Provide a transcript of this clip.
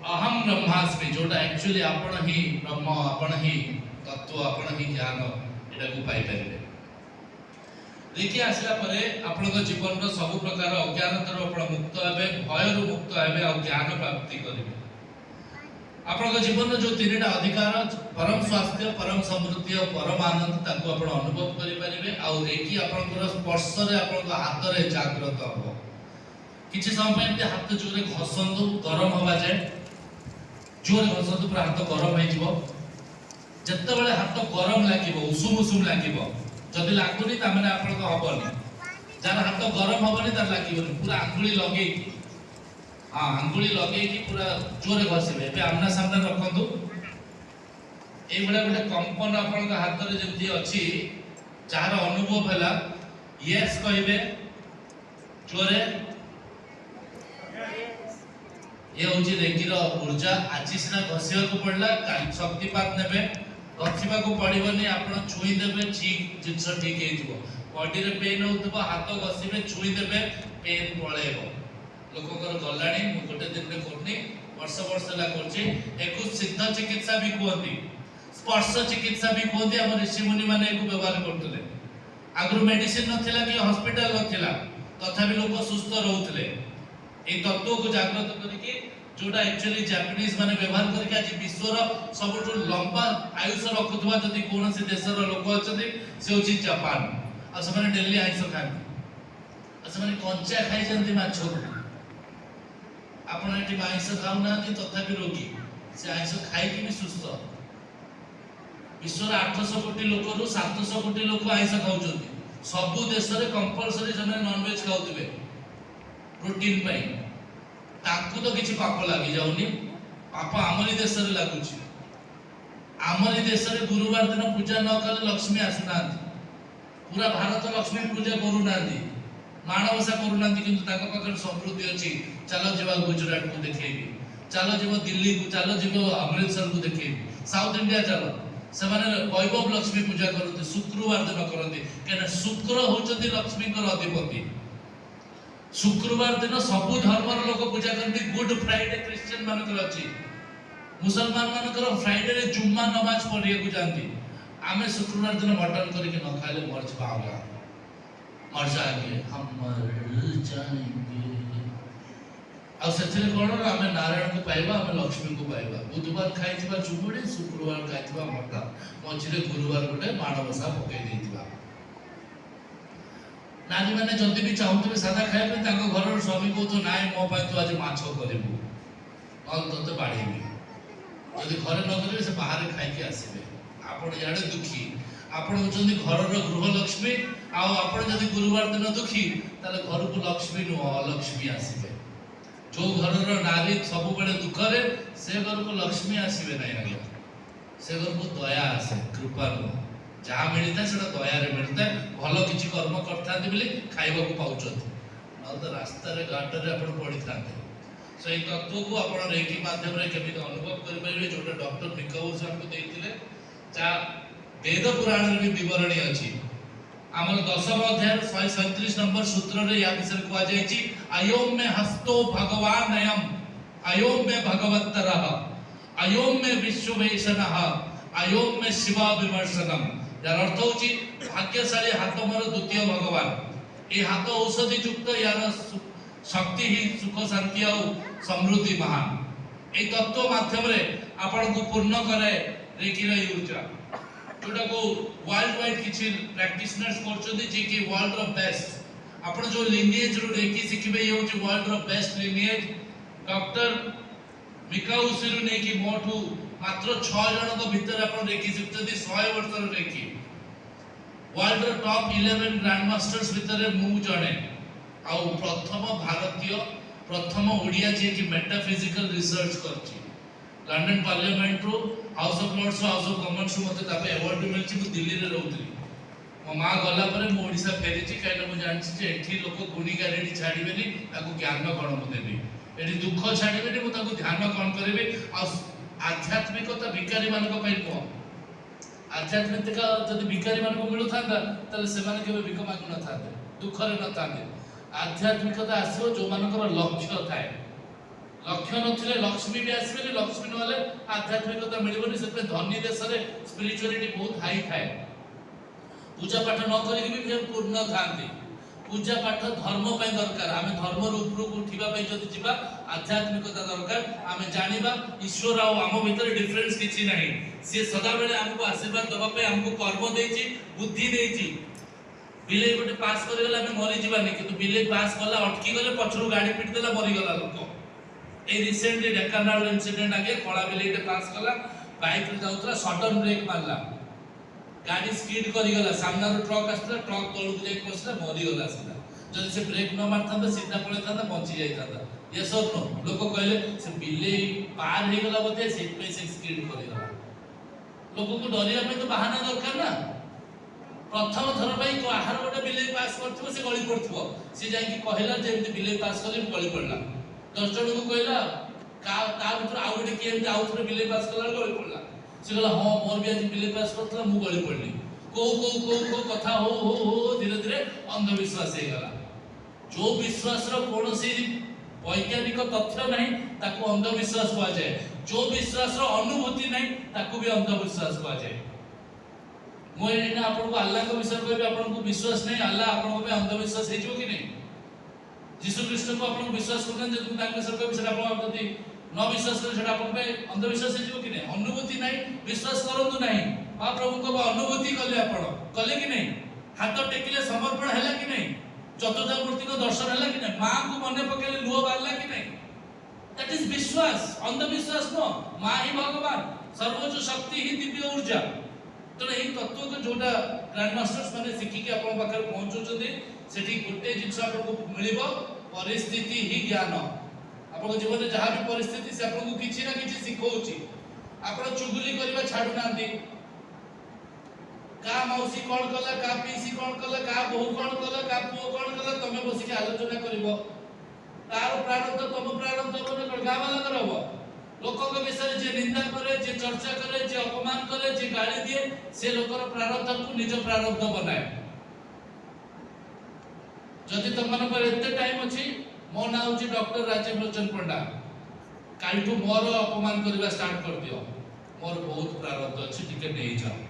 अहम ब्रह्मास्मि जोटा एक्चुअली आपण ही ब्रह्म आपण ही तत्व आपण ही ज्ञान एटा को पाई परिबे। देखि आसला परे आपण को जीवन रो सब प्रकार अज्ञानतर आपण मुक्त हेबे, भय रु मुक्त हेबे और ज्ञान प्राप्ति करिवे। आपण को जीवन रो जो तीनटा अधिकार परम स्वास्थ्य, परम समृद्धि और परम आनंद ताको आपण अनुभव करि परिबे और देखि आपण को स्पर्श रे आपण को हाथ रे जागृत हो। किछि समय पे हाथ जोरे घसंदु गरम होवा जाय, जोर घसंदु पूरा हाथ गरम हो जिवो। जत्ते बेले हाथ गरम लागिवो, उषुम उषुम लागिवो, जदि लागुनी ता माने आपण को हबनी। जार हाथ गरम हबनी तार लागिवनी, पूरा आंगुली लगे हां आंगुली लगे कि पूरा जोरे घसिबे। बे आमना सामने रखंदु, ए बडा बडा कंपन आपण को हाथ रे जेमति अछि, जार अनुभव हला यस कहिबे जोरे। ये होची रेकीर ऊर्जा। आज सिना घसिया को पड़ला, काल शक्तिपात नेबे, घसिबा को पड़िबनी, आपण छुई देबे, ठीक जिंस ठीक हे जिवो। बॉडी रे पेन होतबा, हाथ घसिबे, छुई देबे, पेन पळेबो। लोककर गलाणी मु गोटे दिन रे करनी, वर्ष वर्ष ला करची। एकु सिद्ध चिकित्सा भी कहती, स्पर्श चिकित्सा भी कहती। हम ऋषि मुनि माने एकु व्यवहार करतले। आगु मेडिसिन नथिला कि हॉस्पिटल नथिला, तथापि लोक सुस्थ रहउतले। ए तत्व को जागृत करके जोटा एक्चुअली जापानीज माने व्यवहार करके आज विश्वर सबठो लंबा आयुष रखुथवा जदि कोनोसी देशर लोक अछथि से होची जापान। आ से माने डेली आयुष खाती, आ से माने कंचा खाइ जंती माछो। आपण एटी आयुष खाउ ना कि तथापि रोगी से आयुष खाइ कि भी सुस्थ। विश्वर 800 कोटी लोक रु 700 कोटी लोक आयुष खाउछथि। सब देश रे कंपलसरी जने नॉन वेज खाउथिबे प्रोटीन पाई। ताकू तो किछि पाप लागि जाउनी, पाप आमरी देश रे लागुछि। आमरी देश रे गुरुवार दिन पूजा न कले लक्ष्मी आसुनांती। पूरा भारत लक्ष्मी पूजा करू नांती, माणवसा करू नांती, किंतु ताका पाखर समृद्धि अछि। चलो जीवा गुजरात को देखैबी, चलो जीवा दिल्ली को, चलो जीवा अमृतसर को देखैबी, साउथ इंडिया चलो। सेमाने वैभव लक्ष्मी पूजा करते, शुक्रवार दिन करते, केना शुक्र होचति लक्ष्मी कर अधिपति। शुक्रवार दिन सबु धर्मर लोक पूजा करती। गुड फ्राइडे क्रिश्चियन मानकर अछि, मुसलमान मानकर फ्राइडे रे जुम्मा नमाज पढ़िए को जानती। आमे शुक्रवार दिन मटन करके न खाले मर जाओगा, मर जाएंगे, हम मर जाएंगे। आ सेथिले कोन आमे नारायण को पाइबा, आमे लक्ष्मी को पाइबा। बुधवार खाइथिबा चुमुडी, शुक्रवार खाइथिबा मटन, मझिरे गुरुवार गोटे माणवसा पकई देथिबा। नानी माने जल्दी भी चाहूते सादा खाए पे ताको घर स्वामी को तो नाय मो पाए तो आज माछो करबू और तते बाड़ीबी। यदि घरे न करबे से बाहर खाइ के आसीबे। आपण याडे दुखी, आपण होचंदी घर रो गृह लक्ष्मी। आ आपण जदि गुरुवार दिन दुखी ताले घर को लक्ष्मी नो अलक्ष्मी आसीबे। जो घर रो नारी सब बडे दुख रे, से घर को लक्ष्मी आसीबे नै आगे। से घर को दया आसे, कृपा नो। जहाँ मिलता है सेटा दया रे मिलता है। भलो किछि कर्म करथांती बोली खाइबा को पाउछथि, न तो रास्ता रे घाट रे आपण पड़ी थांते। सो ए तत्व को आपण रेकी माध्यम रे केमिति अनुभव करि परिबे, जोटा डॉक्टर मिकाउस हमको देथिले। जा वेद पुराण रे भी विवरणी अछि। हमर 10 अध्याय 137 नंबर सूत्र रे या विषय को जायछि, अयोम में हस्तो भगवान अयम, अयोम में भगवत्तरः, अयोम में विश्ववेशनः, अयोम में शिवा विमर्शनम। यार अर्थ होची भाग्यशाली हाथ मोर द्वितीय भगवान। ए हाथ औषधि युक्त, यार शक्ति ही सुख शांति और समृद्धि महान। ए तत्व माध्यम रे आपण को पूर्ण करे रेकीर ऊर्जा, जोटा को वर्ल्ड वाइड किछि प्रैक्टिशनर्स करछथि जे कि वर्ल्ड रो बेस्ट। आपण जो लिनिएज रो रेकी सिखबे ये होची वर्ल्ड रो बेस्ट लिनिएज। डॉक्टर मिकाउस रो ने कि मोठू मात्र 6 जन को भीतर आपण रेकी सिखते 100 वर्ष रो रेकी। वर्ल्ड रो टॉप 11 ग्रैंड मास्टर्स भीतर मु जणे आ प्रथम भारतीय, प्रथम ओडिया जे कि मेटाफिजिकल रिसर्च करछि। लंडन पार्लियामेंट रो, House of Lords, House of Commons मते तापे अवार्ड मिलछि। मु दिल्ली रे रहउतली, मो मां गला परे मु ओडिसा फेरिछि। काइले मु जानछि जे एठी लोक गुणी गारेडी छाडीबेनी, ताकू ज्ञान कोन मु देबी। एठी दुख छाडीबेनी, मु ताकू ध्यान कोन करबी। आ आध्यात्मिकता भिखारी मानको पई को, आध्यात्मिकता जदि भिखारी मानको मिलु थांदा तले से माने केबे भिख मागु न थांदे, दुख रे न थांदे। आध्यात्मिकता आसो जो मानकर लक्ष्य थाए, लक्ष्य नथिले लक्ष्मी भी आसबेनी लक्ष्मी नहले आध्यात्मिकता मिलबनी से धनी देश रे स्पिरिचुअलिटी बहुत हाई थाए पूजा पाठ न करिक भी पूर्ण थांती पूजा पाठ धर्म पय दरकार आमे धर्म रूप उठिबा पय जति जिबा आध्यात्मिकता दरकार आमे जानिबा ईश्वर आ आम भीतर डिफरेंस किछि नाही से सदा बेले हमको आशीर्वाद दबा पे हमको कर्म देछि बुद्धि देछि बिले गोटे पास कर गेला हमें मरि जीवानी किंतु बिले पास कला अटकी गले पछरु गाड़ी पिट देला मरि गला लोक ए रिसेंटली ढेकानाल इंसिडेंट आगे कला बिले पास कला बाइक रे जाउतला सडन ब्रेक मारला गाड़ी स्पीड करी गला सामना रो ट्रक आस्ता ट्रक तळु जाई पसला मरि गला सीधा जदि से ब्रेक न मारथांदा सीधा पळे थांदा बंची जाई थांदा यस और नो लोक कहले से बिले पार हे गला बोते से पे से स्पीड करी गला लोक को डरिया पे तो बहाना दरकार ना प्रथम थर भाई को आहार गोटे बिले पास करथिबो से गଳି पड़थिबो से जाई कि कहला जेमति बिले पास करले गଳି पड़ला 10 जण को कहला का ता भीतर आउ गोटे केम आउ थर बिले पास करला गଳି पड़ला से कहला हां मोर भी आज बिले पास करथला मु गଳି पड़ली को कथा हो धीरे धीरे अंधविश्वास हे गला जो विश्वास रो कोनोसी वैज्ञानिक तथ्य नहीं ताको अंधविश्वास कहा जाए जो विश्वास रो अनुभूति नहीं ताको भी अंधविश्वास कहा जाए मोय एना आपन को अल्लाह को विश्वास करबे आपन को विश्वास नहीं अल्लाह आपन को पे अंधविश्वास हे जो कि नहीं यीशु कृष्ण को आपन को विश्वास करन जे तुम ताके सरकार विषय आपन जति न विश्वास करे सेटा आपन पे अंधविश्वास हे जो कि नहीं अनुभूति नहीं विश्वास करंतु नहीं आ प्रभु को अनुभूति कले आपन कले कि नहीं हाथ टेकिले समर्पण हैला कि नहीं चतुर्थ मूर्ति को दर्शन हैला कि नहीं मां को मने पकेले लुह बारला कि नहीं दैट इज विश्वास अंधविश्वास नो मां ही भगवान सर्वोच्च शक्ति ही दिव्य ऊर्जा तो यही तत्व को जोटा ग्रैंड मास्टर्स माने सिखी के अपन पाखर पहुंचुचंदी सेठी गुटे जिंस आपको मिलिबो परिस्थिति ही ज्ञान आपन जीवन में जहां भी परिस्थिति से आपन को किछि ना किछि सिखौची आपन चुगली करबा छाडू नांती का मौसी कोन कला का पीसी कोन कला का बहु कोन कला का पुओ कोन कला तमे बसी के आलोचना करिवो तार प्रारब्ध तम प्रारब्ध कोन का वाला करबो लोकों के विषय जे निंदा करे जे चर्चा करे जे अपमान करे जे गाली दिए से लोकर प्रारब्ध को निज प्रारब्ध बनाए जदि तमन पर एते टाइम अछि मो ना होची डॉक्टर राजीव लोचन पंडा कालठू मोर अपमान करबा स्टार्ट कर दियो मोर बहुत प्रारब्ध अछि टिके नहीं जाओ